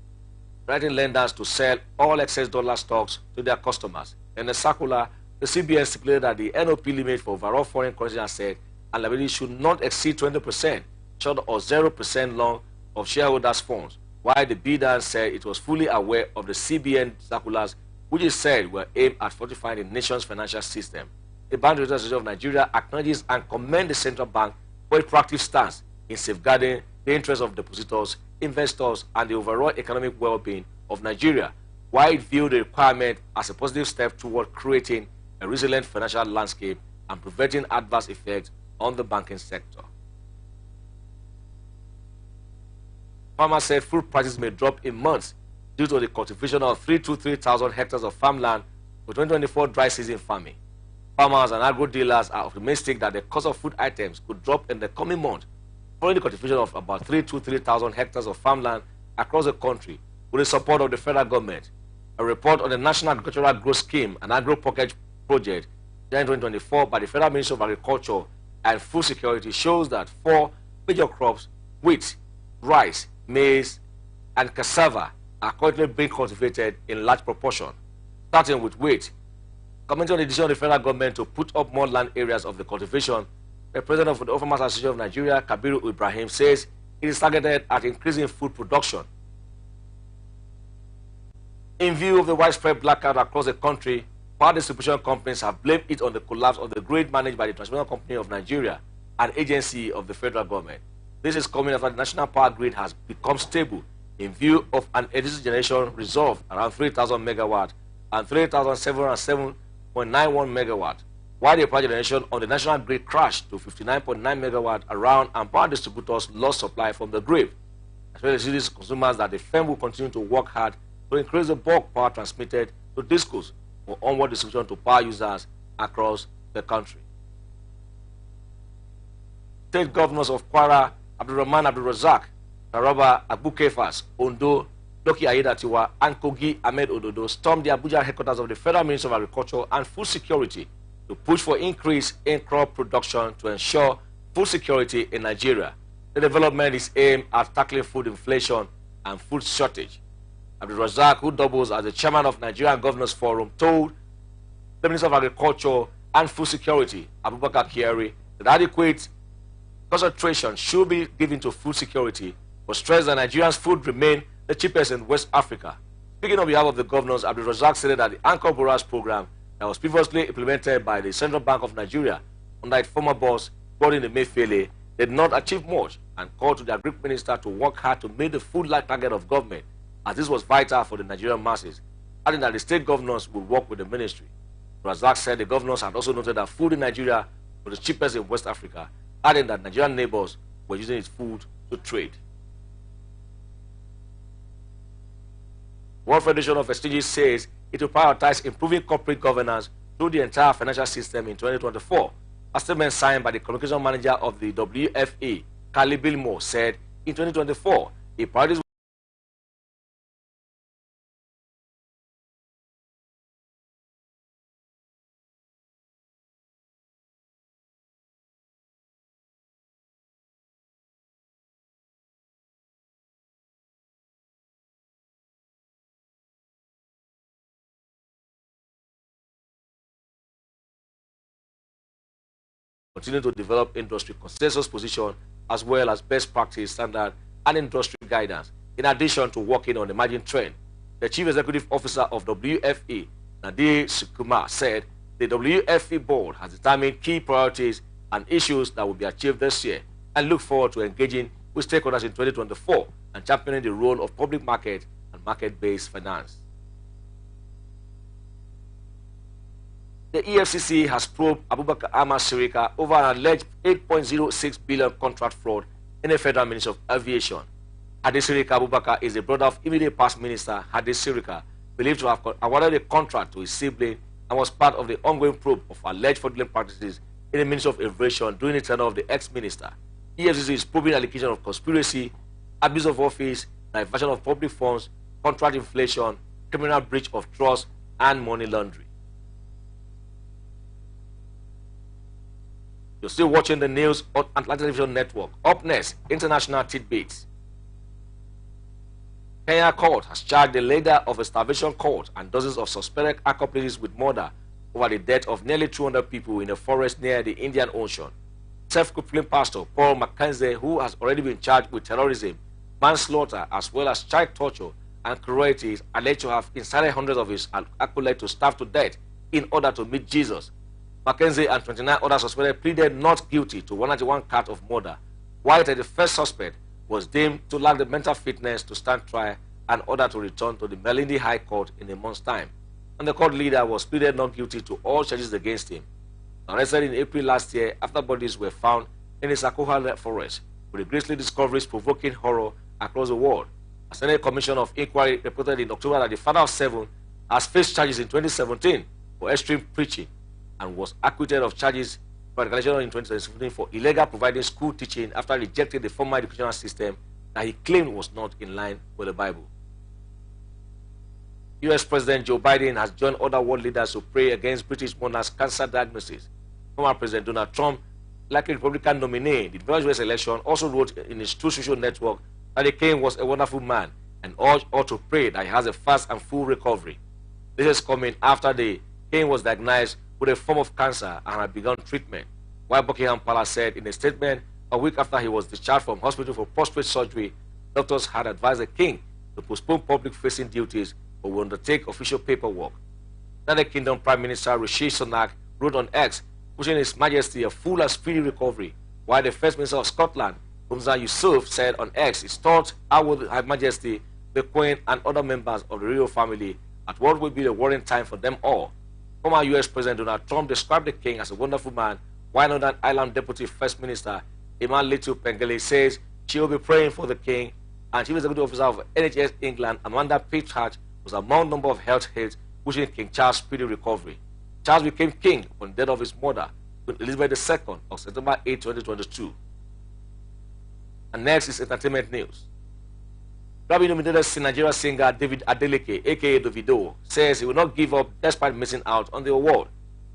directing lenders to sell all excess dollar stocks to their customers. In the circular, the CBN stipulated that the NOP limit for overall foreign currency asset and liability should not exceed 20%, short or 0% long of shareholders' funds, while the bidder said it was fully aware of the CBN circulars, which it said were aimed at fortifying the nation's financial system. The Bank Directors Association of Nigeria acknowledges and commends the central bank for its proactive stance in safeguarding the interests of depositors, investors, and the overall economic well-being of Nigeria, while it viewed the requirement as a positive step toward creating a resilient financial landscape and preventing adverse effects on the banking sector. Farmers said food prices may drop in months due to the cultivation of 323,000 hectares of farmland for 2024 dry season farming. Farmers and agro dealers are optimistic that the cost of food items could drop in the coming month following the cultivation of about 323,000 hectares of farmland across the country with the support of the federal government. A report on the National Agricultural Growth Scheme and Agro Pocket Project in 2024 by the Federal Ministry of Agriculture and Food Security shows that 4 major crops, wheat, rice, maize, and cassava, are currently being cultivated in large proportion. Starting with wheat, commenting on the decision of the federal government to put up more land areas of the cultivation, the president of the Farmers Association of Nigeria, Kabiru Ibrahim, says it is targeted at increasing food production. In view of the widespread blackout across the country, power distribution companies have blamed it on the collapse of the grid managed by the Transmission Company of Nigeria, an agency of the federal government. This is coming after the national power grid has become stable in view of an electricity generation reserve around 3,000 megawatt and 3,707.91 megawatt, while the power generation on the national grid crashed to 59.9 megawatt around, and power distributors lost supply from the grid. As well as these consumers that the firm will continue to work hard to increase the bulk power transmitted to discos for onward distribution to power users across the country. State governors of Kwara, Abdulrahman Abdulrazak, Taraba Abukefas, Ondo, Loki Ayedatiwa, and Kogi Ahmed Ododo stormed the Abuja headquarters of the Federal Ministry of Agriculture and Food Security to push for increase in crop production to ensure food security in Nigeria. The development is aimed at tackling food inflation and food shortage. Abdulrazak, who doubles as the chairman of Nigerian Governors Forum, told the Minister of Agriculture and Food Security, Abubakar Kyari, that adequate concentration should be given to food security, but stressed that Nigeria's food remain the cheapest in West Africa. Speaking on behalf of the governors, Abdulrazak said that the Anchor Borage program that was previously implemented by the Central Bank of Nigeria under its former boss, Gordon Emefiele, did not achieve much, and called to the Agri Minister to work hard to meet the food-like target of government, as this was vital for the Nigerian masses, adding that the state governors would work with the ministry. Razak said the governors had also noted that food in Nigeria was the cheapest in West Africa, adding that Nigerian neighbors were using its food to trade. World Federation of Exchanges says it will prioritize improving corporate governance through the entire financial system in 2024. A statement signed by the communication manager of the WFA, Carly Billmore, said in 2024, a priority continue to develop industry consensus position as well as best practice standard and industry guidance, in addition to working on emerging trend. The Chief Executive Officer of WFE, Nadir Sukuma, said the WFE board has determined key priorities and issues that will be achieved this year and look forward to engaging with stakeholders in 2024 and championing the role of public market and market-based finance. The EFCC has probed Abubakar Ahmad Sirika over an alleged 8.06 billion contract fraud in the Federal Ministry of Aviation. Hadi Sirika Abubakar is the brother of immediate past minister Hadi Sirika, believed to have awarded a contract to his sibling and was part of the ongoing probe of alleged fraudulent practices in the Ministry of Aviation during the tenure of the ex-minister. EFCC is probing allegations of conspiracy, abuse of office, diversion of public funds, contract inflation, criminal breach of trust, and money laundering. You're still watching the news on Atlantic Television Network. Up next, international tidbits. Kenya court has charged the leader of a starvation cult and dozens of suspected accomplices with murder over the death of nearly 200 people in a forest near the Indian Ocean. Self-proclaimed pastor Paul Mackenzie, who has already been charged with terrorism, manslaughter, as well as child torture and cruelty, is alleged to have incited hundreds of his acolytes to starve to death in order to meet Jesus. Mackenzie and 29 other suspects pleaded not guilty to 191 counts of murder, while the first suspect was deemed to lack the mental fitness to stand trial and ordered to return to the Malindi High Court in a month's time. And the court leader was pleaded not guilty to all charges against him. Arrested in April last year after bodies were found in the Sakoha forest, with the grisly discoveries provoking horror across the world. A Senate Commission of Inquiry reported in October that the father of 7 has faced charges in 2017 for extreme preaching and was acquitted of charges for radicalization in 2017 for illegal providing school teaching after rejecting the former educational system that he claimed was not in line with the Bible. U.S. President Joe Biden has joined other world leaders to pray against British monarch's cancer diagnosis. Former President Donald Trump, likely Republican nominee in the U.S. election, also wrote in his True Social Network that the king was a wonderful man and urged all to pray that he has a fast and full recovery. This is coming after the king was diagnosed with a form of cancer and had begun treatment, while Buckingham Palace said in a statement a week after he was discharged from hospital for prostate surgery, doctors had advised the king to postpone public-facing duties but will undertake official paperwork. United Kingdom Prime Minister Rishi Sunak wrote on X, wishing His Majesty a full and speedy recovery, while the First Minister of Scotland, Humza Yousaf, said on X, his thoughts are with Her Majesty, the Queen, and other members of the royal family at what will be a worrying time for them all. Former U.S. President Donald Trump described the king as a wonderful man, while Northern Ireland Deputy First Minister Iman Litu Pengele says she will be praying for the king, and Chief Executive Officer of NHS England, Amanda Pritchard, was among a number of health aides wishing King Charles speedy recovery. Charles became king on the death of his mother, Queen Elizabeth II, on September 8, 2022. And next is entertainment news. Grammy-nominated Nigerian singer David Adeleke, aka Davido, says he will not give up despite missing out on the award.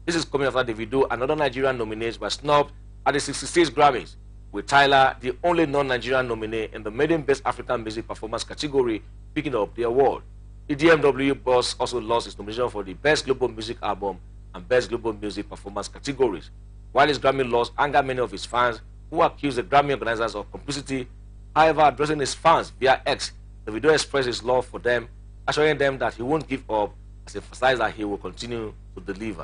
This is coming after Davido and other Nigerian nominees were snubbed at the 66 Grammys, with Tyler, the only non-Nigerian nominee in the Maiden Best African Music Performance category, picking up the award. The DMW boss also lost his nomination for the Best Global Music Album and Best Global Music Performance categories, while his Grammy loss angered many of his fans who accused the Grammy organizers of complicity. However, addressing his fans via X, Davido expressed his love for them, assuring them that he won't give up, as he emphasized that he will continue to deliver.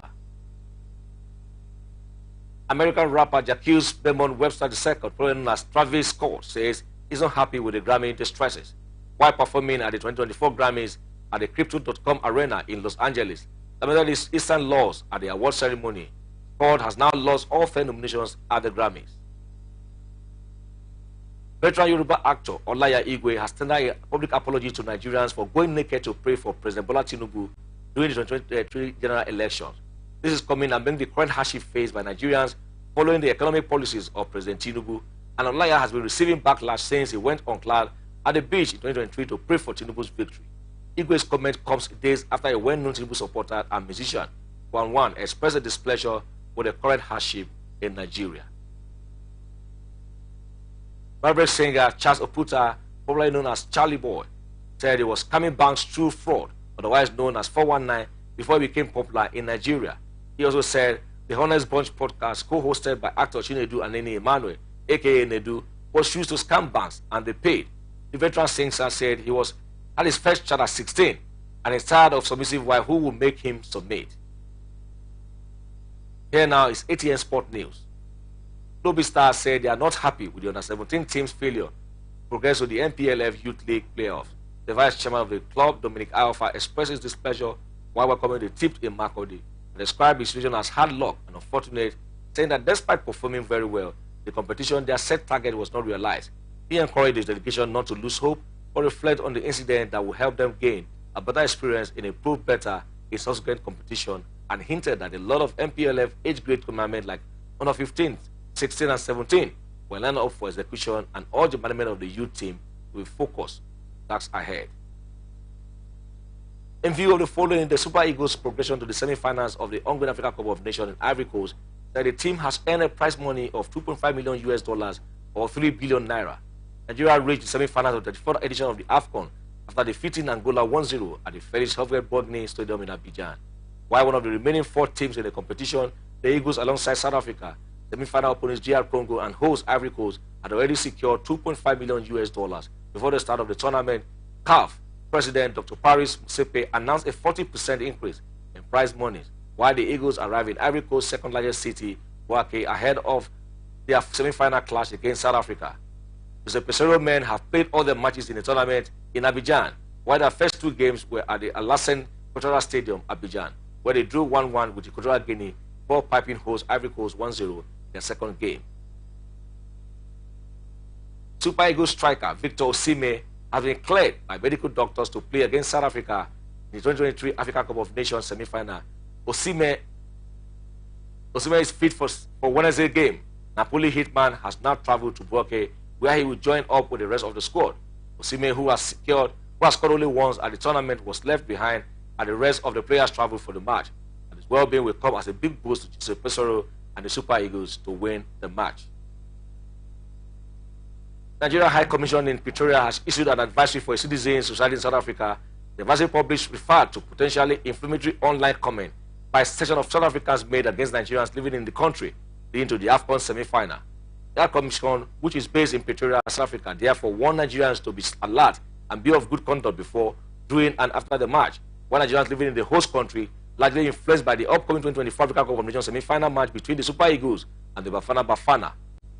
American rapper Jacques Belmont Webster II, probably known as Travis Scott, says he's not happy with the Grammy distresses. While performing at the 2024 Grammys at the Crypto.com Arena in Los Angeles, the Middle Eastern lost at the award ceremony. Scott has now lost all 10 nominations at the Grammys. Veteran Yoruba actor Olaya Igwe has tendered a public apology to Nigerians for going naked to pray for President Bola Tinubu during the 2023 general elections. This is coming among the current hardship faced by Nigerians following the economic policies of President Tinubu, and Olaya has been receiving backlash since he went unclad at the beach in 2023 to pray for Tinubu's victory. Igwe's comment comes days after a well-known Tinubu supporter and musician, Wan expressed a displeasure with the current hardship in Nigeria. Beverage singer Charles Oputa, popularly known as Charlie Boy, said he was scamming banks through fraud, otherwise known as 419, before he became popular in Nigeria. He also said the Honest Bunch podcast, co-hosted by actor Chinedu and Nene Emmanuel, aka Nedu, was used to scam banks and they paid. The veteran singer said he was at his first child at 16 and is tired of submissive wife who will make him submit. Here now is ATN Sport News. Lobby Stars said they are not happy with the Under-17 team's failure to progress with the MPLF Youth League playoffs. The vice chairman of the club, Dominic Alpha, expresses displeasure while welcoming the tip in Makurdi and described his situation as hard luck and unfortunate, saying that despite performing very well, the competition, their set target was not realized. He encouraged his delegation not to lose hope or reflect on the incident that will help them gain a better experience and improve better in subsequent competition, and hinted that a lot of MPLF age grade tournaments like under 15, 16 and 17 were lined up for execution, and urged the management of the youth team to be focused tasks ahead. In view of the following, the Super Eagles' progression to the semi-finals of the ongoing Africa Cup of Nations in Ivory Coast, that the team has earned a prize money of $2.5 million or 3 billion naira. Nigeria reached the semi-finals of the 34th edition of the AFCON after defeating Angola 1-0 at the Felix Houphouët-Boigny Stadium in Abidjan. While one of the remaining 4 teams in the competition, the Eagles alongside South Africa, semi-final opponents DR Congo and host Ivory Coast, had already secured $2.5 million before the start of the tournament. CAF President Dr. Paris Motsepe announced a 40% increase in prize money, while the Eagles arrived in Ivory Coast's second largest city, Bouaké, ahead of their semi-final clash against South Africa. The Pesero men have played all their matches in the tournament in Abidjan, while their first 2 games were at the Alassane Ouattara Stadium, Abidjan, where they drew 1-1 with Equatorial Guinea before piping host Ivory Coast 1-0 in their second game. Super Eagles striker Victor Osimhen has been cleared by medical doctors to play against South Africa in the 2023 Africa Cup of Nations semi-final. Osimhen is fit for Wednesday game. Napoli hitman has now traveled to Bouaké, where he will join up with the rest of the squad. Osimhen, who has scored only once at the tournament, was left behind, and the rest of the players traveled for the match. And his well-being will come as a big boost to Jose Pesaro and the Super Eagles to win the match. Nigeria High Commission in Pretoria has issued an advisory for a citizen society in South Africa. The advisory published referred to potentially inflammatory online comment by a section of South Africans made against Nigerians living in the country, leading to the AFCON semi-final. The commission, which is based in Pretoria, South Africa, therefore warned Nigerians to be alert and be of good conduct before, during, and after the match, while Nigerians living in the host country, largely influenced by the upcoming 2024 Africa Cup of Nations semi-final match between the Super Eagles and the Bafana Bafana.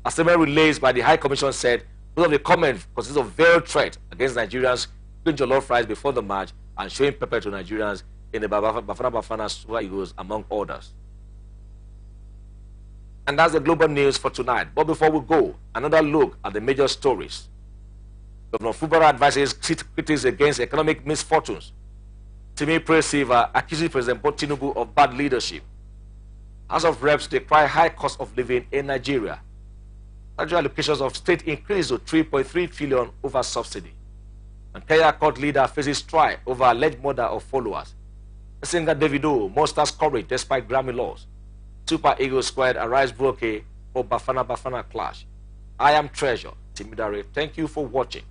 A statement released by the High Commission said most of the comments consist of veiled threat against Nigerians cooking jollof rice before the match and showing pepper to Nigerians in the Bafana Bafana Super Eagles, among others. And that's the global news for tonight. But before we go, another look at the major stories. Governor Fubara advises critics against economic misfortunes. Timi Pre-Silva accuses President Tinubu of bad leadership. House of Reps decry high cost of living in Nigeria. Nigeria allocations of state increase to 3.3 trillion over subsidy. And Kenya court leader faces trial over alleged murder of followers. Singer Davido musters courage despite Grammy laws. Super Eagles squad arrives Bouaké for Bafana Bafana clash. I am Treasure Timidare. Thank you for watching.